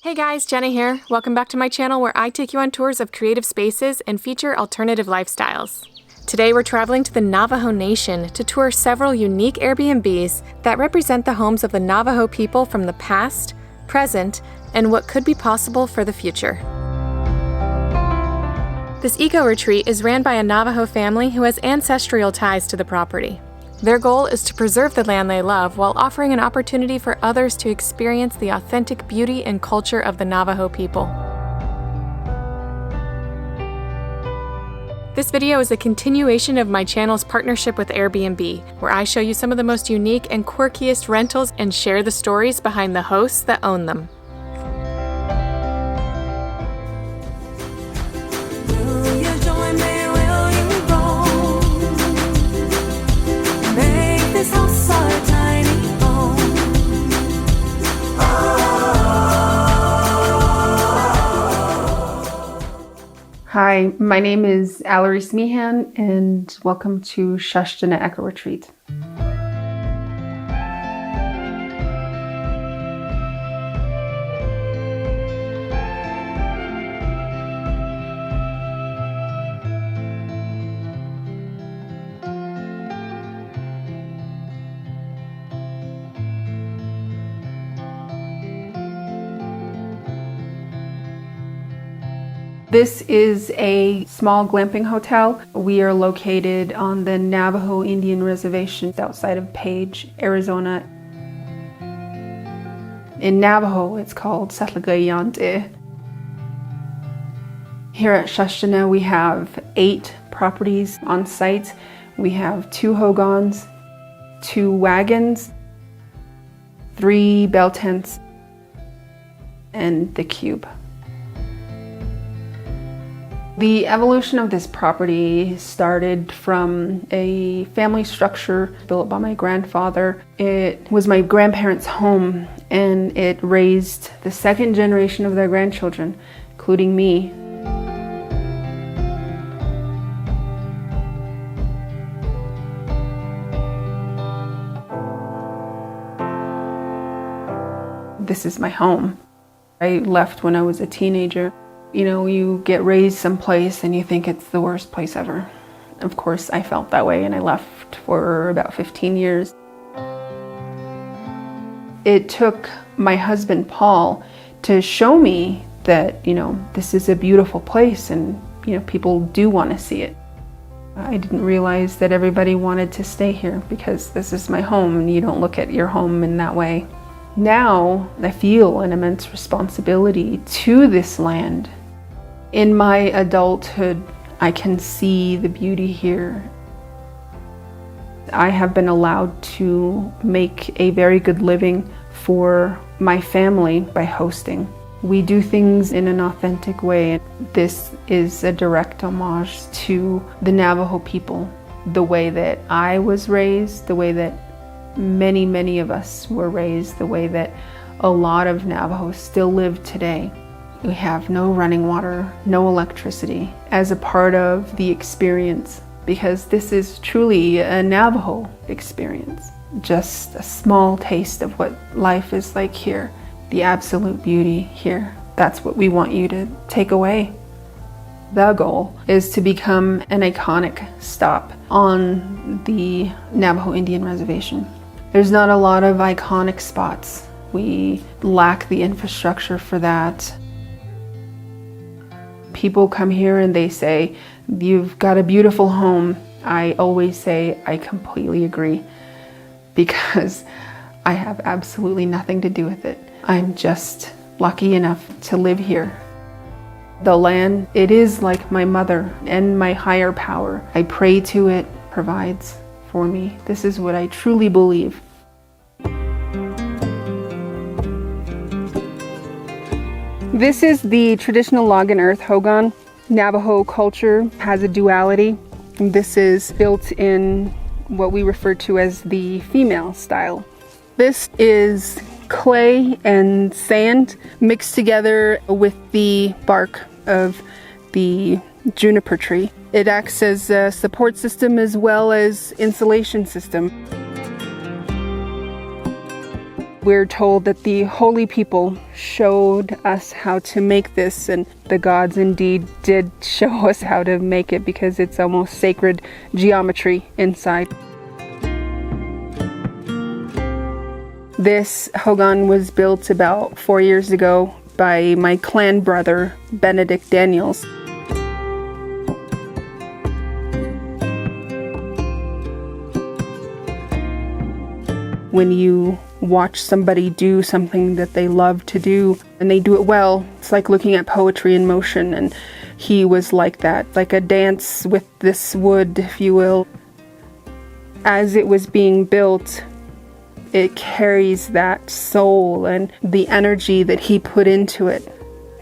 Hey guys, Jenna here. Welcome back to my channel where I take you on tours of creative spaces and feature alternative lifestyles. Today we're traveling to the Navajo Nation to tour several unique Airbnbs that represent the homes of the Navajo people from the past, present, and what could be possible for the future. This eco-retreat is ran by a Navajo family who has ancestral ties to the property. Their goal is to preserve the land they love while offering an opportunity for others to experience the authentic beauty and culture of the Navajo people. This video is a continuation of my channel's partnership with Airbnb, where I show you some of the most unique and quirkiest rentals and share the stories behind the hosts that own them. Hi, my name is Allarice Meehan, and welcome to Shashtana Eco Retreat. This is a small glamping hotel. We are located on the Navajo Indian Reservation outside of Page, Arizona. In Navajo, it's called Tse Łigai Yaa'nti'i. Here at Shashtana, we have 8 properties on site. We have 2 Hogans, 2 Wagons, 3 bell tents, and the cube. The evolution of this property started from a family structure built by my grandfather. It was my grandparents' home, and it raised the second generation of their grandchildren, including me. This is my home. I left when I was a teenager. You know, you get raised someplace and you think it's the worst place ever. Of course, I felt that way, and I left for about 15 years. It took my husband, Paul, to show me that, this is a beautiful place and, people do want to see it. I didn't realize that everybody wanted to stay here because this is my home, and you don't look at your home in that way. Now, I feel an immense responsibility to this land. In my adulthood, I can see the beauty here. I have been allowed to make a very good living for my family by hosting. We do things in an authentic way. This is a direct homage to the Navajo people, the way that I was raised, the way that many, many of us were raised, the way that a lot of Navajos still live today. We have no running water, no electricity as a part of the experience, because this is truly a Navajo experience. Just a small taste of what life is like here, the absolute beauty here. That's what we want you to take away. The goal is to become an iconic stop on the Navajo Indian Reservation. There's not a lot of iconic spots. We lack the infrastructure for that. People come here and they say, "You've got a beautiful home." I always say, I completely agree, because I have absolutely nothing to do with it. I'm just lucky enough to live here. The land, it is like my mother and my higher power. I pray to it, provides for me. This is what I truly believe. This is the traditional log and earth hogan. Navajo culture has a duality. This is built in what we refer to as the female style. This is clay and sand mixed together with the bark of the juniper tree. It acts as a support system as well as insulation system. We're told that the holy people showed us how to make this, and the gods indeed did show us how to make it because it's almost sacred geometry inside. This hogan was built about 4 years ago by my clan brother, Benedict Daniels. When you watch somebody do something that they love to do and they do it well, it's like looking at poetry in motion, and he was like that, like a dance with this wood, if you will. As it was being built, it carries that soul and the energy that he put into it.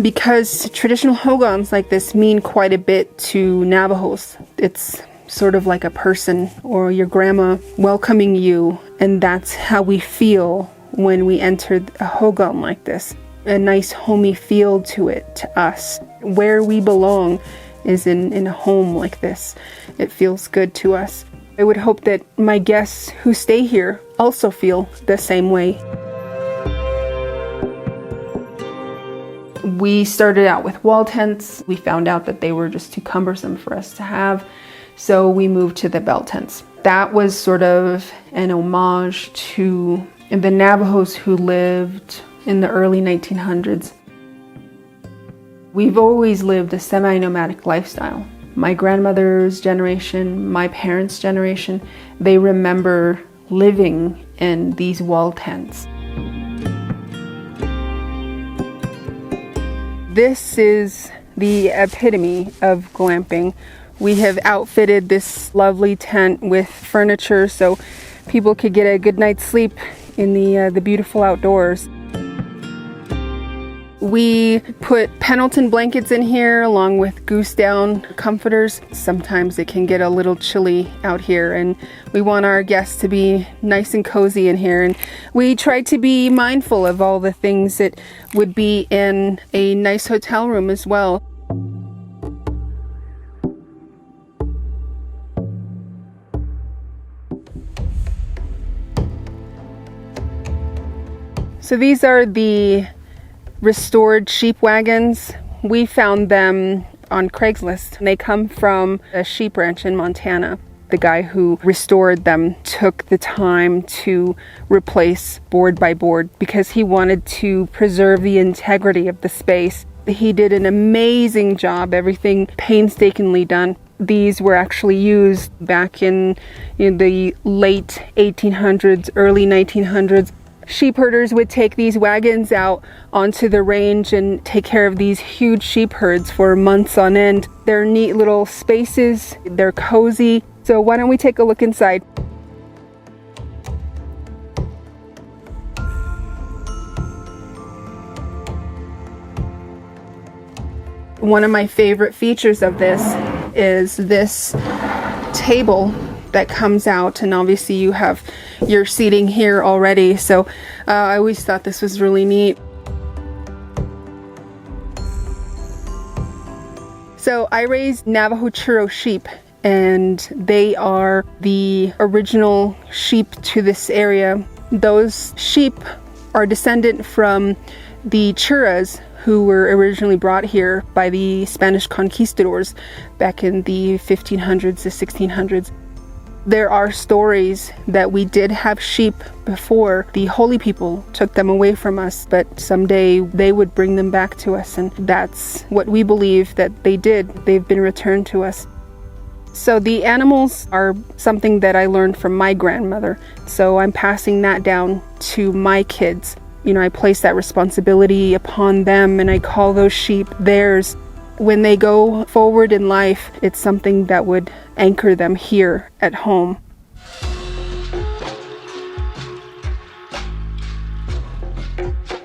Because traditional hogans like this mean quite a bit to Navajos. It's sort of like a person or your grandma welcoming you, and that's how we feel when we enter a hogan like this. A nice homey feel to it, to us. Where we belong is in a home like this. It feels good to us. I would hope that my guests who stay here also feel the same way. We started out with wall tents. We found out that they were just too cumbersome for us to have, so we moved to the belt tents. That was sort of an homage to the Navajos who lived in the early 1900s. We've always lived a semi-nomadic lifestyle. My grandmother's generation, my parents' generation, they remember living in these wall tents. This is the epitome of glamping. We have outfitted this lovely tent with furniture so people could get a good night's sleep in the beautiful outdoors. We put Pendleton blankets in here along with goose down comforters. Sometimes it can get a little chilly out here, and we want our guests to be nice and cozy in here. And we try to be mindful of all the things that would be in a nice hotel room as well. So these are the restored sheep wagons. We found them on Craigslist. They come from a sheep ranch in Montana. The guy who restored them took the time to replace board by board because he wanted to preserve the integrity of the space. He did an amazing job, everything painstakingly done. These were actually used back in the late 1800s, early 1900s. Sheep herders would take these wagons out onto the range and take care of these huge sheep herds for months on end. They're neat little spaces, they're cozy. So why don't we take a look inside? One of my favorite features of this is this table that comes out, and obviously you have your seating here already, so I always thought this was really neat. So I raised Navajo churro sheep, and they are the original sheep to this area. Those sheep are descendant from the churras who were originally brought here by the Spanish conquistadors back in the 1500s to 1600s. There are stories that we did have sheep before the holy people took them away from us, but someday they would bring them back to us, and that's what we believe that they did. They've been returned to us. So the animals are something that I learned from my grandmother, so I'm passing that down to my kids. I place that responsibility upon them, and I call those sheep theirs. When they go forward in life, it's something that would anchor them here at home.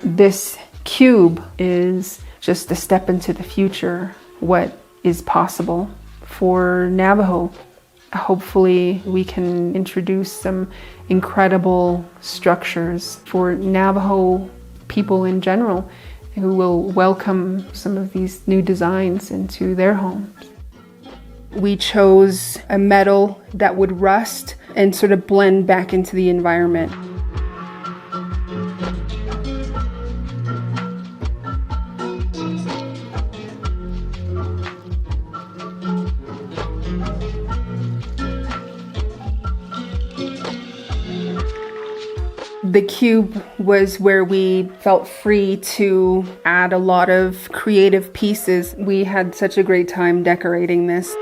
This cube is just a step into the future, what is possible for Navajo. Hopefully we can introduce some incredible structures for Navajo people in general who will welcome some of these new designs into their homes. We chose a metal that would rust and sort of blend back into the environment. The cube was where we felt free to add a lot of creative pieces. We had such a great time decorating this.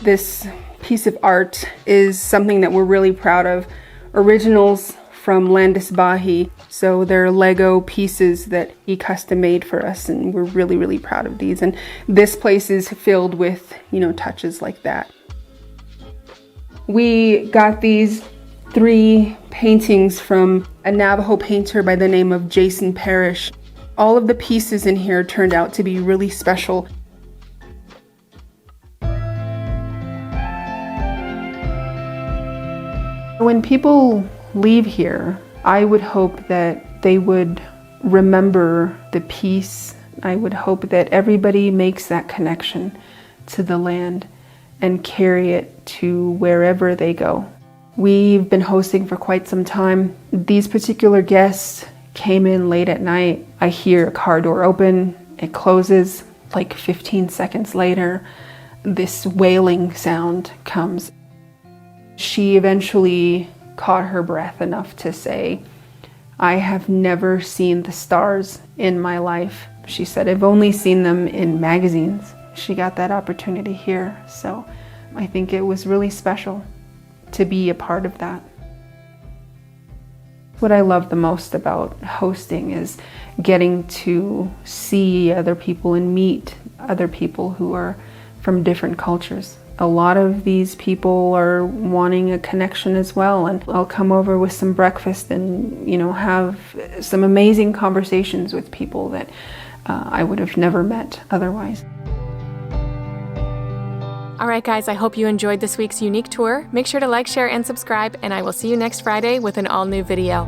This piece of art is something that we're really proud of. Originals from Landisbahi. So they're Lego pieces that he custom made for us, and we're really, really proud of these. And this place is filled with, touches like that. We got these 3 paintings from a Navajo painter by the name of Jason Parrish. All of the pieces in here turned out to be really special. When people leave here, I would hope that they would remember the peace. I would hope that everybody makes that connection to the land and carry it to wherever they go. We've been hosting for quite some time. These particular guests came in late at night. I hear a car door open, it closes. Like 15 seconds later, this wailing sound comes. She eventually caught her breath enough to say, "I have never seen the stars in my life." She said, "I've only seen them in magazines." She got that opportunity here, so I think it was really special to be a part of that. What I love the most about hosting is getting to see other people and meet other people who are from different cultures. A lot of these people are wanting a connection as well, and I'll come over with some breakfast and have some amazing conversations with people that I would have never met otherwise. All right, guys, I hope you enjoyed this week's unique tour. Make sure to like, share, and subscribe, and I will see you next Friday with an all-new video.